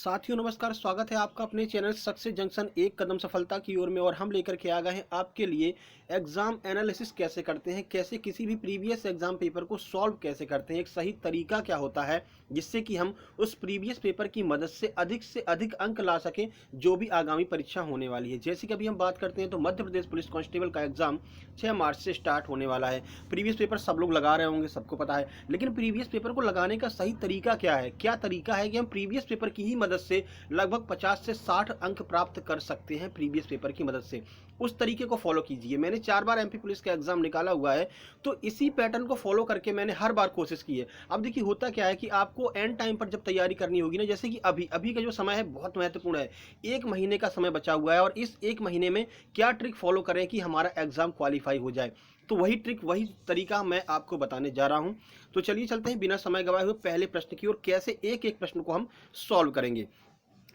साथियों नमस्कार, स्वागत है आपका अपने चैनल सक्सेस जंक्शन एक कदम सफलता की ओर में। और हम लेकर के आ गए हैं आपके लिए एग्जाम एनालिसिस कैसे करते हैं, कैसे किसी भी प्रीवियस एग्जाम पेपर को सॉल्व कैसे करते हैं, एक सही तरीका क्या होता है जिससे कि हम उस प्रीवियस पेपर की मदद से अधिक अंक ला सकें जो भी आगामी परीक्षा होने वाली है। जैसे कि अभी हम बात करते हैं तो मध्य प्रदेश पुलिस कांस्टेबल का एग्जाम 6 मार्च से स्टार्ट होने वाला है। प्रीवियस पेपर सब लोग लगा रहे होंगे, सबको पता है, लेकिन प्रीवियस पेपर को लगाने का सही तरीका क्या है? क्या तरीका है कि हम प्रीवियस पेपर की ही मदद से लगभग 50 से 60 अंक प्राप्त कर सकते हैं प्रीवियस पेपर की मदद से। उस तरीके को फॉलो कीजिए। मैंने 4 बार एमपी पुलिस का एग्जाम निकाला हुआ है, तो इसी पैटर्न को फॉलो करके मैंने हर बार कोशिश की है। अब देखिए होता क्या है कि आपको एंड टाइम पर जब तैयारी करनी होगी ना, जैसे कि अभी का जो समय है बहुत महत्वपूर्ण है। 1 महीने का समय बचा हुआ है और इस 1 महीने में क्या ट्रिक फॉलो करें कि हमारा एग्जाम क्वालिफाई हो जाए, तो वही ट्रिक वही तरीका मैं आपको बताने जा रहा हूं। तो चलिए चलते हैं बिना समय गवाए हुए पहले प्रश्न की ओर, कैसे एक एक प्रश्न को हम सॉल्व करेंगे।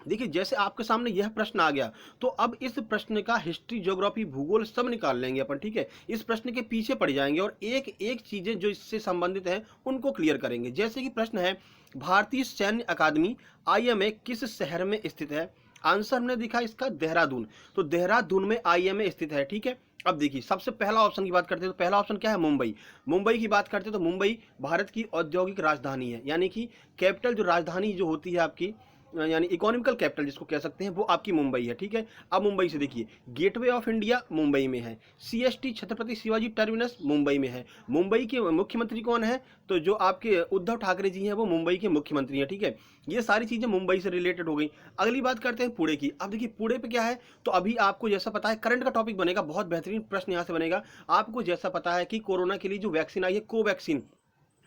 देखिए जैसे आपके सामने यह प्रश्न आ गया, तो अब इस प्रश्न का हिस्ट्री, ज्योग्राफी, भूगोल सब निकाल लेंगे अपन, ठीक है। इस प्रश्न के पीछे पड़ जाएंगे और एक एक चीजें जो इससे संबंधित हैं उनको क्लियर करेंगे। जैसे कि प्रश्न है, भारतीय सैन्य अकादमी आईएमए किस शहर में स्थित है? आंसर हमने दिखा इसका देहरादून, तो देहरादून में आईएमए स्थित है, ठीक है। अब देखिए सबसे पहला ऑप्शन की बात करते हैं तो पहला ऑप्शन क्या है? मुंबई। मुंबई की बात करते हैं तो मुंबई भारत की औद्योगिक राजधानी है, यानी कि कैपिटल जो राजधानी जो होती है आपकी, यानी इकोनॉमिकल कैपिटल जिसको कह सकते हैं, वो आपकी मुंबई है, ठीक है। अब मुंबई से देखिए, गेटवे ऑफ इंडिया मुंबई में है, सीएसटी छत्रपति शिवाजी टर्मिनस मुंबई में है। मुंबई के मुख्यमंत्री कौन है? तो जो आपके उद्धव ठाकरे जी हैं वो मुंबई के मुख्यमंत्री हैं, ठीक है। ये सारी चीजें मुंबई से रिलेटेड हो गई। अगली बात करते हैं पुणे की। अब देखिए पुणे पे क्या है, तो अभी आपको जैसा पता है करंट का टॉपिक बनेगा, बहुत बेहतरीन प्रश्न यहाँ से बनेगा। आपको जैसा पता है कि कोरोना के लिए जो वैक्सीन आई है कोवैक्सीन,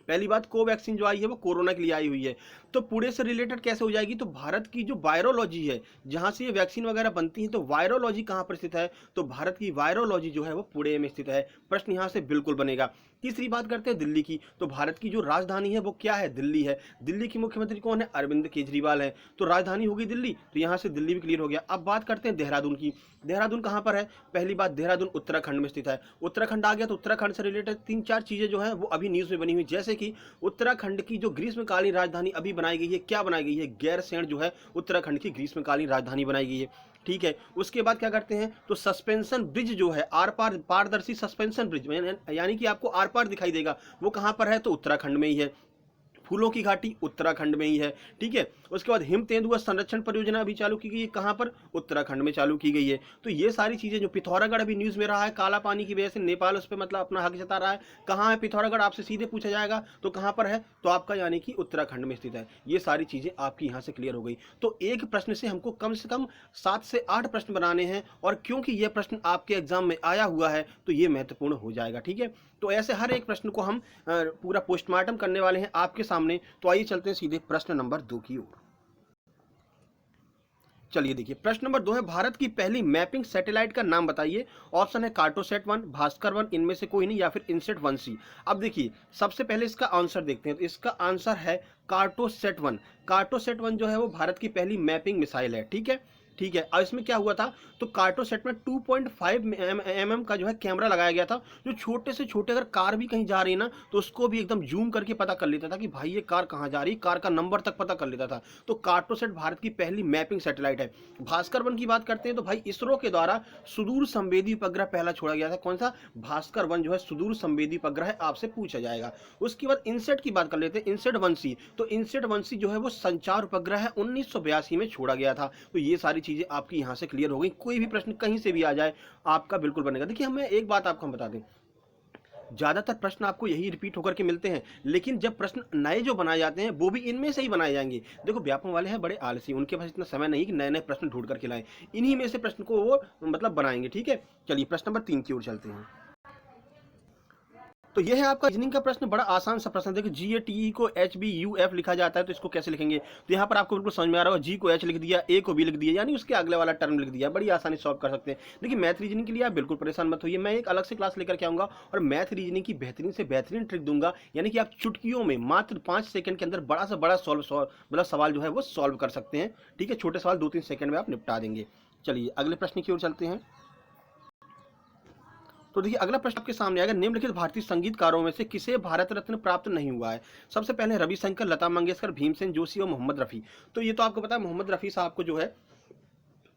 पहली बात कोवैक्सीन जो आई है वो कोरोना के लिए आई हुई है, तो पुणे से रिलेटेड कैसे हो जाएगी? तो भारत की जो वायरोलॉजी है, जहां से ये वैक्सीन वगैरह बनती है, तो वायरोलॉजी कहां पर स्थित है? तो भारत की वायरोलॉजी जो है वो पुणे में स्थित है। प्रश्न यहां से बिल्कुल बनेगा। तीसरी बात करते हैं दिल्ली की, तो भारत की जो राजधानी है वो क्या है? दिल्ली है। दिल्ली के मुख्यमंत्री कौन है? अरविंद केजरीवाल है, तो राजधानी होगी दिल्ली, तो यहां से दिल्ली भी क्लियर हो गया। अब बात करते हैं देहरादून की। देहरादून कहां पर है? पहली बात, देहरादून उत्तराखंड में स्थित है। उत्तराखंड आ गया तो उत्तराखंड से रिलेटेड 3-4 चीजें जो है वो अभी न्यूज में बनी हुई, जैसे कि उत्तराखंड की जो ग्रीष्मकालीन राजधानी अभी बनाई गई है, क्या बनाई गई है? गैरसैंण जो है उत्तराखंड की ग्रीष्मकालीन राजधानी बनाई गई है, ठीक है। उसके बाद क्या करते हैं, तो सस्पेंशन ब्रिज जो है, आर पार पारदर्शी सस्पेंशन ब्रिज, यानी कि आपको आर पार दिखाई देगा, वो कहां पर है? तो उत्तराखंड में ही है। फूलों की घाटी उत्तराखंड में ही है, ठीक है। उसके बाद हिम तेंदुआ संरक्षण परियोजना अभी चालू की गई है, कहां पर? उत्तराखंड में चालू की गई है। तो ये सारी चीजें, जो पिथौरागढ़ अभी न्यूज में रहा है, काला पानी की वजह से नेपाल उस पर मतलब अपना हक जता रहा है, कहां है पिथौरागढ़? आपसे सीधे पूछा जाएगा, तो कहां पर है? तो आपका यानी कि उत्तराखंड में स्थित है। ये सारी चीजें आपकी यहां से क्लियर हो गई। तो एक प्रश्न से हमको कम से कम 7 से 8 प्रश्न बनाने हैं, और क्योंकि यह प्रश्न आपके एग्जाम में आया हुआ है तो ये महत्वपूर्ण हो जाएगा, ठीक है। तो ऐसे हर एक प्रश्न को हम पूरा पोस्टमार्टम करने वाले हैं आपके सामने। तो आइए चलते हैं सीधे प्रश्न नंबर 2 की ओर। चलिए देखिए, प्रश्न नंबर 2 है, भारत की पहली मैपिंग सैटेलाइट का नाम बताइए। ऑप्शन है कार्टोसैट 1, भास्कर 1, इनमें से कोई नहीं, या फिर इनसेट 1C। अब देखिए सबसे पहले इसका आंसर देखते हैं, तो इसका आंसर है कार्टोसैट 1। कार्टोसैट 1 जो है वो भारत की पहली मैपिंग मिसाइल है, ठीक है, ठीक है। और इसमें क्या हुआ था, तो कार्टोसैट में 2.5 mm का जो है कैमरा लगाया गया था, जो छोटे से छोटे अगर कार भी कहीं जा रही है ना, तो उसको भी एकदम जूम करके पता कर लेता था कि भाई ये कार कहाँ जा रही है, कार का नंबर तक पता कर लेता था। तो कार्टोसैट भारत की पहली मैपिंग सैटेलाइट है। भास्कर 1 की बात करते हैं तो भाई इसरो के द्वारा सुदूर संवेदी उपग्रह पहला छोड़ा गया था। कौन सा? भास्कर 1 जो है सुदूर संवेदी उपग्रह है, आपसे पूछा जाएगा। उसके बाद इनसेट की बात कर लेते हैं, इनसेट 1C। तो इनसेट 1C जो है वो संचार उपग्रह है, 1982 में छोड़ा गया था। तो ये सारी चीजें आपकी यहां से क्लियर हो गई। कोई भी प्रश्न कहीं से भी आ जाए आपका बिल्कुल बनेगा। देखिए हमें एक बात आपको हम बता दें, ज्यादातर प्रश्न आपको यही रिपीट होकर के मिलते हैं, लेकिन जब प्रश्न नए जो बनाए जाते हैं वो भी इनमें से ही बनाए जाएंगे। देखो व्यापम वाले हैं बड़े आलसी, उनके पास इतना समय नहीं कि नए नए प्रश्न ढूंढ करके लाएं, इन्हीं में से प्रश्न को वो मतलब बनाएंगे, ठीक है। चलिए प्रश्न नंबर 3 की ओर चलते हैं। तो यह है आपका रीजनिंग का प्रश्न, बड़ा आसान सा प्रश्न। देखिए GATE को HBUF लिखा जाता है, तो इसको कैसे लिखेंगे? तो यहाँ पर आपको बिल्कुल समझ में आ रहा होगा, G को H लिख दिया, A को B लिख दिया, यानी उसके अगले वाला टर्म लिख दिया, बड़ी आसानी सॉल्व कर सकते हैं। देखिए मैथ रीजनिंग के लिए आप बिल्कुल परेशान मत होइए, मैं एक अलग से क्लास लेकर के आऊंगा और मैथ रीजनिंग की बेहतरीन से बेहतरीन ट्रिक दूंगा, यानी कि आप चुटकियों में मात्र 5 सेकंड के अंदर बड़ा से बड़ा मतलब सवाल जो है वो सॉल्व कर सकते हैं, ठीक है। छोटे सवाल 2-3 सेकंड में आप निपटा देंगे। चलिए अगले प्रश्न की ओर चलते हैं। तो देखिए अगला प्रश्न आपके सामने आएगा, निम्नलिखित भारतीय संगीतकारों में से किसे भारत रत्न प्राप्त नहीं हुआ है? सबसे पहले रविशंकर, लता मंगेशकर, भीमसेन जोशी और मोहम्मद रफ़ी। तो ये तो आपको पता है मोहम्मद रफ़ी साहब को जो है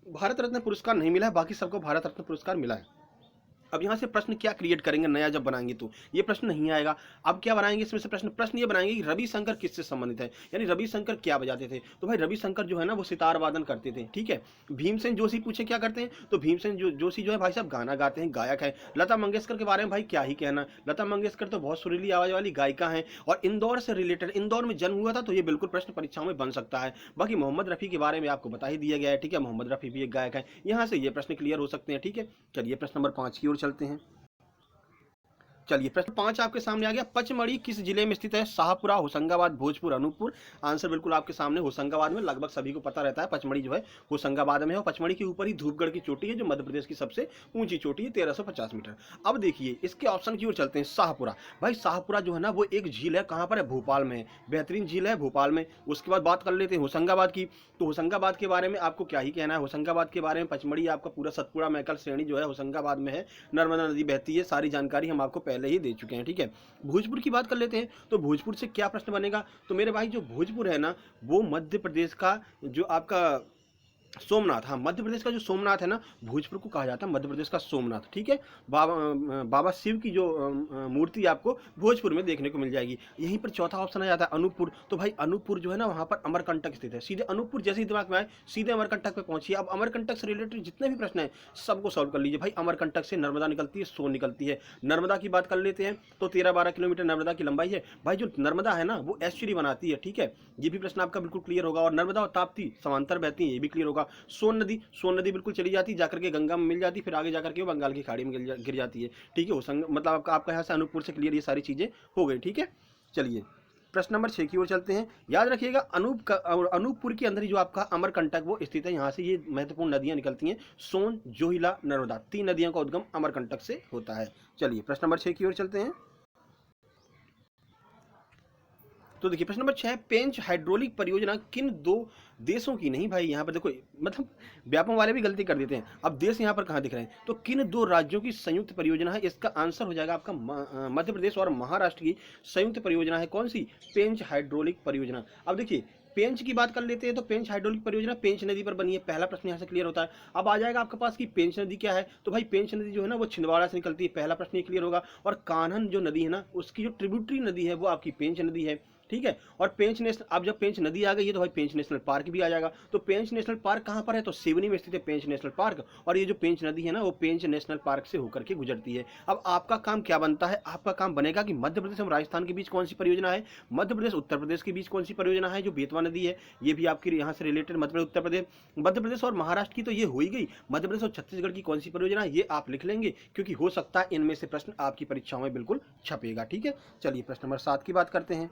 भारत रत्न पुरस्कार नहीं मिला है, बाकी सबको भारत रत्न पुरस्कार मिला है। अब यहाँ से प्रश्न क्या क्रिएट करेंगे नया जब बनाएंगे, तो ये प्रश्न नहीं आएगा। अब क्या बनाएंगे इसमें से प्रश्न ये बनाएंगे कि रविशंकर किससे संबंधित है, यानी रविशंकर क्या बजाते थे। तो भाई रविशंकर जो है ना वो सितार वादन करते थे, ठीक है। भीमसेन जोशी पूछे क्या करते हैं, तो भीमसेन जोशी जो है भाई साहब गाना गाते हैं, गायक है। लता मंगेशकर के बारे में भाई क्या ही कहना, लता मंगेशकर तो बहुत सुरीली आवाज वाली गायिका है और इंदौर से रिलेटेड, इंदौर में जन्म हुआ था, तो ये बिल्कुल प्रश्न परीक्षाओं में बन सकता है। बाकी मोहम्मद रफ़ी के बारे में आपको बता ही दिया गया है, ठीक है। मोहम्मद रफ़ी भी एक गायक है, यहाँ से ये प्रश्न क्लियर हो सकते हैं, ठीक है। चलिए प्रश्न नंबर 5 की ओर चलते हैं। चलिए प्रश्न 5 आपके सामने आ गया, पचमढ़ी किस जिले में स्थित है? शाहपुरा, होशंगाबाद, भोजपुर, अनूपपुर। आंसर बिल्कुल आपके सामने होशंगाबाद में, लगभग सभी को पता रहता है पचमढ़ी जो है होशंगाबाद में है। और पचमढ़ी के ऊपर ही धूपगढ़ की चोटी है जो मध्य प्रदेश की सबसे ऊंची चोटी है, 1350 मीटर। अब देखिए इसके ऑप्शन की ओर चलते हैं। शाहपुरा, भाई शाहपुरा जो है ना वो एक झील है, कहाँ पर है? भोपाल में है, बेहतरीन झील है भोपाल में। उसके बाद बात कर लेते हैं होशंगाबाद की। तो होशंगाबाद के बारे में आपको क्या ही कहना है, होशंगाबाद के बारे में पचमढ़ी आपका पूरा सतपुड़ा मैकल श्रेणी जो है होशंगाबाद में है, नर्मदा नदी बहती है, सारी जानकारी हम आपको पहले ही दे चुके हैं, ठीक है। भोजपुर की बात कर लेते हैं, तो भोजपुर से क्या प्रश्न बनेगा, तो मेरे भाई जो भोजपुर है ना वो मध्य प्रदेश का जो आपका सोमनाथ, हाँ मध्य प्रदेश का जो सोमनाथ है ना, भोजपुर को कहा जाता है मध्य प्रदेश का सोमनाथ, ठीक है। बाबा शिव की जो मूर्ति आपको भोजपुर में देखने को मिल जाएगी। यहीं पर चौथा ऑप्शन आ जाता है अनूपपुर। तो भाई अनूपपुर जो है ना वहाँ पर अमरकंटक स्थित है। सीधे अनूपपुर जैसे ही दिमाग में आए सीधे अमरकंटक पे पहुंचिए। अब अमरकंटक से रिलेटेड जितने भी प्रश्न हैं सबको सॉल्व कर लीजिए। भाई अमरकंटक से नर्मदा निकलती है, सोन निकलती है। नर्मदा की बात कर लेते हैं तो 13-12 किलोमीटर नर्मदा की लंबाई है। भाई जो नर्मदा है ना वो एस्चुरी बनाती है, ठीक है। ये भी प्रश्न आपका बिल्कुल क्लियर होगा। और नर्मदा और ताप्ती समांतर बहती है, ये भी क्लियर होगा। सोन नदी बिल्कुल चली जाती है, जाकर के गंगा में मिल जाती है, फिर आगे जाकर के वो बंगाल की खाड़ी में गिर जाती है, ठीक है। मतलब आपका यहाँ से अनूपपुर से क्लियर ये सारी चीजें हो गई, ठीक है। चलिए प्रश्न नंबर 6 की ओर चलते हैं। याद रखिएगा अनूपपुर के अंदर ही जो आपका अमरकंटक वो स्थित है। यहाँ से ये महत्वपूर्ण नदियां निकलती हैं, सोन, जोहिला, नर्मदा, 3 नदियों का उद्गम अमरकंटक से होता है। चलिए प्रश्न नंबर 6 की ओर चलते हैं। तो देखिए प्रश्न नंबर 6, पेंच हाइड्रोलिक परियोजना किन 2 देशों की, नहीं भाई यहाँ पर देखो मतलब व्यापम वाले भी गलती कर देते हैं। अब देश यहाँ पर कहाँ दिख रहे हैं, तो किन 2 राज्यों की संयुक्त परियोजना है? इसका आंसर हो जाएगा आपका मध्य प्रदेश और महाराष्ट्र की संयुक्त परियोजना है। कौन सी? पेंच हाइड्रोलिक परियोजना। अब देखिए पेंच की बात कर लेते हैं, तो पेंच हाइड्रोलिक परियोजना पेंच नदी पर बनी है। पहला प्रश्न यहाँ से क्लियर होता है। अब आ जाएगा आपके पास कि पेंच नदी क्या है, तो भाई पेंच नदी जो है ना वो छिंदवाड़ा से निकलती है, पहला प्रश्न ये क्लियर होगा। और कान्हन जो नदी है ना उसकी जो ट्रिब्यूटरी नदी है वो आपकी पेंच नदी है, ठीक है। और पेंच नेशनल, अब जब पेंच नदी आ गई है तो भाई पेंच नेशनल पार्क भी आ जाएगा। तो पेंच नेशनल पार्क कहाँ पर है, तो सिवनी में स्थित है पेंच नेशनल पार्क। और ये जो पेंच नदी है ना वो पेंच नेशनल पार्क से होकर के गुजरती है। अब आपका काम क्या बनता है, आपका काम बनेगा कि मध्य प्रदेश और राजस्थान के बीच कौन सी परियोजना है, मध्य प्रदेश उत्तर प्रदेश के बीच कौन सी परियोजना है। जो बेतवा नदी है ये भी आपकी यहाँ से रिलेटेड मध्य प्रदेश और महाराष्ट्र की तो ये हो ही गई। मध्य प्रदेश और छत्तीसगढ़ की कौन सी परियोजना है ये आप लिख लेंगे, क्योंकि हो सकता है इनमें से प्रश्न आपकी परीक्षाओं में बिल्कुल छपेगा, ठीक है। चलिए प्रश्न नंबर 7 की बात करते हैं।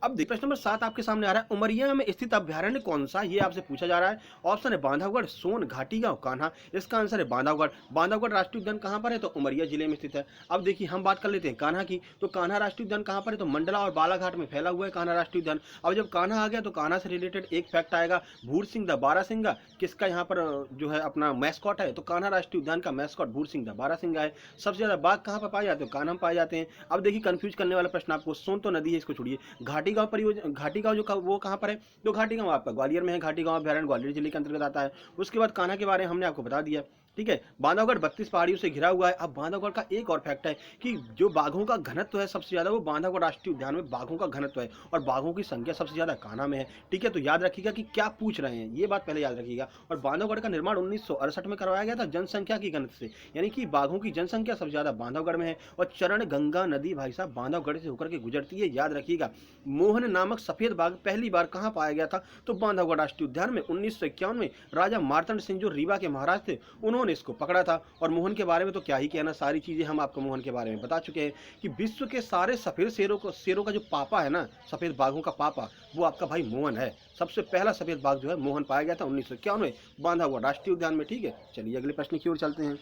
अब देखिए प्रश्न नंबर 7 आपके सामने आ रहा है, उमरिया में स्थित अभ्यारण्य कौन सा, ये आपसे पूछा जा रहा है। ऑप्शन है बांधवगढ़, सोन, घाटीगांव, कान्हा। इसका आंसर है बांधवगढ़। बांधवगढ़ राष्ट्रीय उद्यान कहाँ पर है, तो उमरिया जिले में स्थित है। अब देखिए हम बात कर लेते हैं कान्हा की, तो कान्हा राष्ट्रीय उद्यान कहाँ पर है, तो मंडला और बालाघाट में फैला हुआ है कान्हा राष्ट्रीय उद्यान। अब जब कान्हा आ गया तो कान्हा से रिलेटेड एक फैक्ट आएगा, भूर सिंह द बारासिंगा किसका यहाँ पर जो है अपना मैस्कॉट है, तो कान्हा राष्ट्रीय उद्यान का मैस्कॉट भूर सिंह द बारासिंगा है। सबसे ज्यादा बाघ कहाँ पर पाए जाते हैं, कान्हा में पाए जाते हैं। अब देखिए कंफ्यूज करने वाला प्रश्न आपको, सोन तो नदी है इसको छोड़िए, घाटीगांव परियोजना, घाटीगांव जो वो कहाँ पर है, तो घाटीगांव आपका ग्वालियर में है। घाटीगांव अभ्यारण्य ग्वालियर जिले के अंतर्गत आता है। उसके बाद कान्हा के बारे में हमने आपको बता दिया, ठीक है। बांधवगढ़ 32 पहाड़ियों से घिरा हुआ है। अब बांधवगढ़ का एक और फैक्ट है कि जो बाघों का घनत्व है सबसे ज्यादा वो बांधवगढ़ राष्ट्रीय उद्यान में बाघों का घनत्व है, और बाघों की संख्या सबसे ज्यादा कान्हा में है, ठीक है। तो याद रखिएगा कि क्या पूछ रहे हैं, ये बात पहले याद रखिएगा। और बांधवगढ़ का निर्माण 1968 में करवाया गया था जनसंख्या की गणना से, यानी कि बाघों की जनसंख्या सबसे ज्यादा बांधवगढ़ में है। और चरण गंगा नदी भाई साहब बांधवगढ़ से होकर के गुजरती है, याद रखिएगा। मोहन नामक सफेद बाघ पहली बार कहाँ पाया गया था, तो बांधवगढ़ राष्ट्रीय उद्यान में 1951 में राजा मार्तंड सिंह जो रीवा के महाराज थे उन्होंने इसको पकड़ा था। और मोहन के बारे में तो क्या ही कहना, सारी चीजें हम आपको मोहन के बारे में बता चुके हैं कि विश्व के सारे सफेद शेरों का जो पापा है ना, सफेद बाघों का पापा, वो आपका भाई मोहन है। सबसे पहला सफेद बाघ जो है मोहन पाया गया था 1951 में बांधवगढ़ राष्ट्रीय उद्यान में, ठीक है। चलिए अगले प्रश्न की ओर चलते हैं।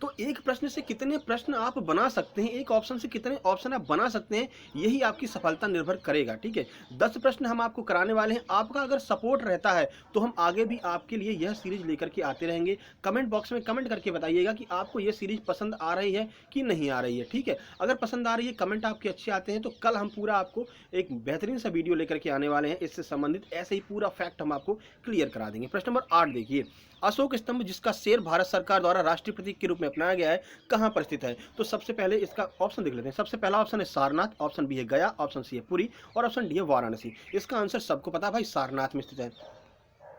तो एक प्रश्न से कितने प्रश्न आप बना सकते हैं, एक ऑप्शन से कितने ऑप्शन आप बना सकते हैं, यही आपकी सफलता निर्भर करेगा। ठीक है, 10 प्रश्न हम आपको कराने वाले हैं। आपका अगर सपोर्ट रहता है तो हम आगे भी आपके लिए यह सीरीज लेकर के आते रहेंगे। कमेंट बॉक्स में कमेंट करके बताइएगा कि आपको यह सीरीज पसंद आ रही है कि नहीं आ रही है। ठीक है, अगर पसंद आ रही है, कमेंट आपके अच्छे आते हैं, तो कल हम पूरा आपको एक बेहतरीन सा वीडियो लेकर के आने वाले हैं। इससे संबंधित ऐसे ही पूरा फैक्ट हम आपको क्लियर करा देंगे। प्रश्न नंबर 8 देखिए, अशोक स्तंभ जिसका शेर भारत सरकार द्वारा राष्ट्रीय प्रतीक के रूप में अपनाया गया है, कहां पर स्थित है? तो सबसे पहले इसका ऑप्शन देख लेते हैं। सबसे पहला ऑप्शन है सारनाथ, ऑप्शन बी है गया, ऑप्शन सी है पुरी और ऑप्शन डी है वाराणसी। इसका आंसर सबको पता है भाई, सारनाथ में स्थित है।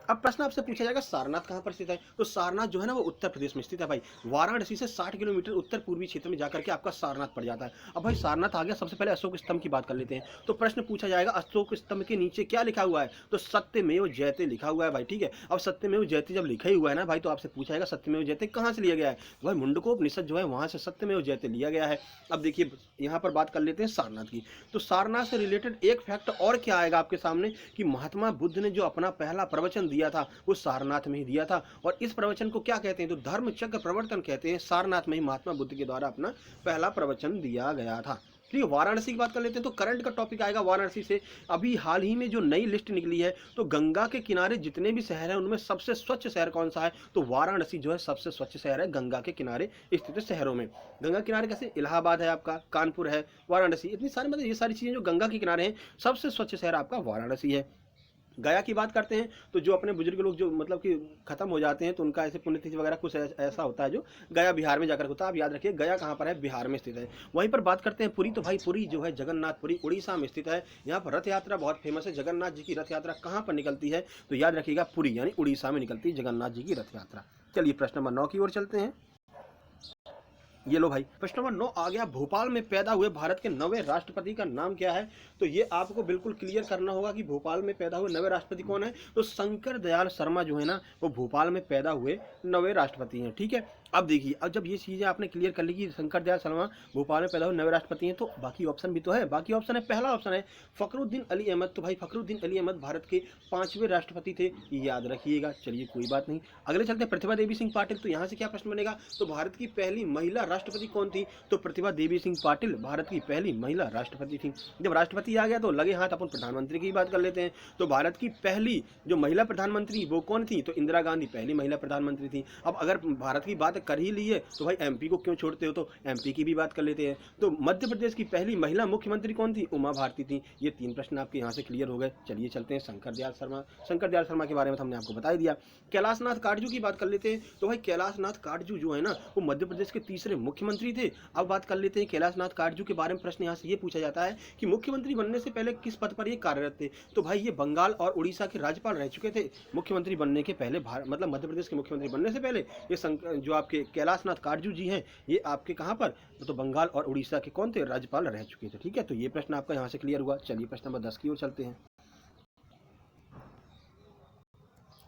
अब प्रश्न आपसे पूछा जाएगा सारनाथ कहां पर स्थित है? तो सारनाथ जो है ना वो उत्तर प्रदेश में स्थित है भाई। वाराणसी से 60 किलोमीटर उत्तर पूर्वी क्षेत्र में जाकर के आपका सारनाथ पड़ जाता है। अब भाई सारनाथ आ गया, सबसे पहले अशोक स्तंभ की बात कर लेते हैं। तो प्रश्न पूछा जाएगा अशोक स्तंभ के नीचे क्या लिखा हुआ है? तो सत्यमेव जयते लिखा हुआ है भाई। ठीक है, अब सत्यमेव जयते जब लिखा ही हुआ है ना भाई, तो आपसे पूछा जाएगा सत्यमेव जयते कहां से लिया गया है? भाई मुंडकोपनिषद जो है वहां से सत्यमेव जयते लिया गया है। अब देखिए यहाँ पर बात कर लेते हैं सारनाथ की। तो सारनाथ से रिलेटेड एक फैक्ट और क्या आएगा आपके सामने कि महात्मा बुद्ध ने जो अपना पहला प्रवचन दिया था वो सारनाथ में ही दिया था। और इस प्रवचन को क्या कहते हैं? तो धर्म चक्र प्रवर्तन कहते हैं। सारनाथ में ही महात्मा बुद्ध के द्वारा अपना पहला प्रवचन दिया गया था। ठीक है, वाराणसी की बात कर लेते हैं। तो करंट का टॉपिक आएगा वाराणसी से। अभी हाल ही में जो नई लिस्ट निकली है, तो गंगा के किनारे जितने भी शहर हैं उनमें सबसे स्वच्छ शहर कौन सा है? तो वाराणसी जो है सबसे स्वच्छ शहर है गंगा के किनारे स्थित शहरों में। गंगा किनारे कैसे? इलाहाबाद है आपका, कानपुर है, वाराणसी, इतनी सारी मतलब ये सारी चीजें जो गंगा के किनारे हैं, सबसे स्वच्छ शहर आपका वाराणसी है। गया की बात करते हैं तो जो अपने बुजुर्ग लोग जो मतलब कि खत्म हो जाते हैं तो उनका ऐसे पुण्यतिथि वगैरह कुछ ऐसा होता है जो गया बिहार में जाकर होता है। आप याद रखिए गया कहाँ पर है? बिहार में स्थित है। वहीं पर बात करते हैं पुरी, तो भाई पुरी जो है जगन्नाथपुरी उड़ीसा में स्थित है। यहाँ पर रथ यात्रा बहुत फेमस है। जगन्नाथ जी की रथ यात्रा कहाँ पर निकलती है? तो याद रखिएगा पुरी यानी उड़ीसा में निकलती है जगन्नाथ जी की रथ यात्रा। चलिए प्रश्न नंबर 9 की ओर चलते हैं। ये लो भाई, प्रश्न नंबर 9 आ गया, भोपाल में पैदा हुए भारत के 9वें राष्ट्रपति का नाम क्या है? तो ये आपको बिल्कुल क्लियर करना होगा कि भोपाल में पैदा हुए 9वें राष्ट्रपति कौन है। तो शंकर दयाल शर्मा जो है ना वो भोपाल में पैदा हुए 9वें राष्ट्रपति हैं। ठीक है, अब देखिए, अब जब ये चीजें आपने क्लियर कर ली कि शंकर दयाल शर्मा भोपाल में पैदा हुए 9वें राष्ट्रपति हैं, तो बाकी ऑप्शन भी तो है। बाकी ऑप्शन है, पहला ऑप्शन है फखरुद्दीन अली अहमद। तो भाई फखरुद्दीन अली अहमद भारत के 5वें राष्ट्रपति थे, याद रखिएगा। चलिए कोई बात नहीं, अगले चलते हैं प्रतिभा देवी सिंह पाटिल। तो यहाँ से क्या प्रश्न बनेगा? तो भारत की पहली महिला राष्ट्रपति कौन थी? तो प्रतिभा देवी सिंह पाटिल भारत की पहली महिला राष्ट्रपति थी। जब राष्ट्रपति आ गया तो लगे हाथ अपन प्रधानमंत्री की बात कर लेते हैं। तो भारत की पहली जो महिला प्रधानमंत्री वो कौन थी? तो इंदिरा गांधी पहली महिला प्रधानमंत्री थी। अब अगर भारत की बात कर ही ली है तो भाई एमपी को क्यों छोड़ते हो? तो एमपी की भी बात कर लेते हैं। तो मध्य प्रदेश की पहली महिला मुख्यमंत्री कौन थी? उमा भारती थी। ये 3 प्रश्न आपके यहाँ से क्लियर हो गए। चलिए चलते हैं शंकर दयाल शर्मा। शंकर दयाल शर्मा के बारे में हमने आपको बता दिया। कैलाशनाथ काटजू की बात कर लेते हैं। तो भाई कैलाशनाथ काटजू जो है ना वो मध्य प्रदेश के 3रे मुख्यमंत्री थे। अब बात कर लेते हैं कैलाशनाथ काटजू के बारे में। प्रश्न यहाँ से ये पूछा जाता है कि मुख्यमंत्री बनने से पहले किस पद पर ये कार्यरत थे? तो भाई ये बंगाल और उड़ीसा के राज्यपाल रह चुके थे मुख्यमंत्री बनने के पहले। मतलब मध्य प्रदेश के मुख्यमंत्री बनने से पहले ये जो आपके कैलाशनाथ काटजू जी हैं ये आपके कहाँ पर? तो बंगाल और उड़ीसा के कौन थे? राज्यपाल रह चुके थे। ठीक है, तो ये प्रश्न आपका यहाँ से क्लियर हुआ। चलिए प्रश्न नंबर 10 की ओर चलते हैं।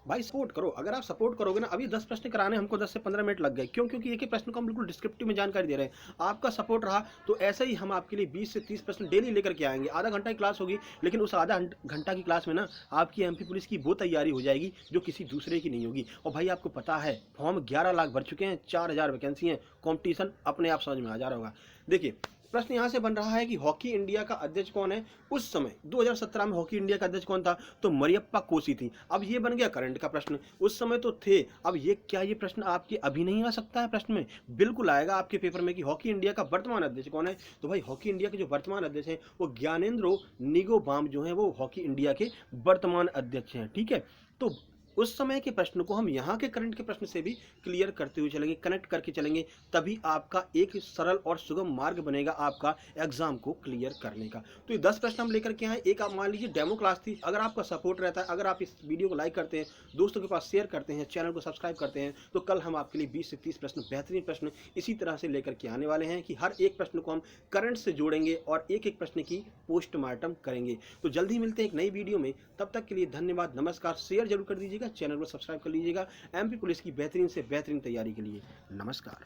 भाई सपोर्ट करो, अगर आप सपोर्ट करोगे ना, अभी 10 प्रश्न कराने हमको 10 से 15 मिनट लग गए। क्यों? क्योंकि एक ही प्रश्न को हम बिल्कुल डिस्क्रिप्टिव में जानकारी दे रहे हैं। आपका सपोर्ट रहा तो ऐसे ही हम आपके लिए 20 से 30 प्रश्न डेली लेकर के आएंगे। आधा घंटा की क्लास होगी, लेकिन उस आधा घंटा की क्लास में ना आपकी एमपी पुलिस की वो तैयारी हो जाएगी जो किसी दूसरे की नहीं होगी। और भाई आपको पता है फॉर्म 11 लाख भर चुके हैं, 4000 वैकेंसी हैं, कॉम्पिटिशन अपने आप समझ में आ जा रहा होगा। देखिए प्रश्न यहाँ से बन रहा है कि हॉकी इंडिया का अध्यक्ष कौन है? उस समय 2017 में हॉकी इंडिया का अध्यक्ष कौन था? तो मरियप्पा कोसी थी। अब ये बन गया करंट का प्रश्न, उस समय तो थे। अब ये क्या ये प्रश्न आपके अभी नहीं आ सकता है? प्रश्न में बिल्कुल आएगा आपके पेपर में कि हॉकी इंडिया का वर्तमान अध्यक्ष कौन है। तो भाई हॉकी इंडिया के जो वर्तमान अध्यक्ष हैं वो ज्ञानेंद्रो निंगोबाम जो है वो हॉकी इंडिया के वर्तमान अध्यक्ष हैं। ठीक है, तो उस समय के प्रश्न को हम यहाँ के करंट के प्रश्न से भी क्लियर करते हुए चलेंगे, कनेक्ट करके चलेंगे, तभी आपका एक सरल और सुगम मार्ग बनेगा आपका एग्जाम को क्लियर करने का। तो ये 10 प्रश्न हम लेकर के आए। एक आप मान लीजिए डेमो क्लास थी। अगर आपका सपोर्ट रहता है, अगर आप इस वीडियो को लाइक करते हैं, दोस्तों के पास शेयर करते हैं, चैनल को सब्सक्राइब करते हैं, तो कल हम आपके लिए 20 से 30 प्रश्न बेहतरीन प्रश्न इसी तरह से लेकर के आने वाले हैं कि हर एक प्रश्न को हम करंट से जोड़ेंगे और एक एक प्रश्न की पोस्टमार्टम करेंगे। तो जल्दी मिलते हैं एक नई वीडियो में, तब तक के लिए धन्यवाद, नमस्कार। शेयर जरूर कर दीजिएगा, चैनल को सब्सक्राइब कर लीजिएगा एमपी पुलिस की बेहतरीन से बेहतरीन तैयारी के लिए। नमस्कार।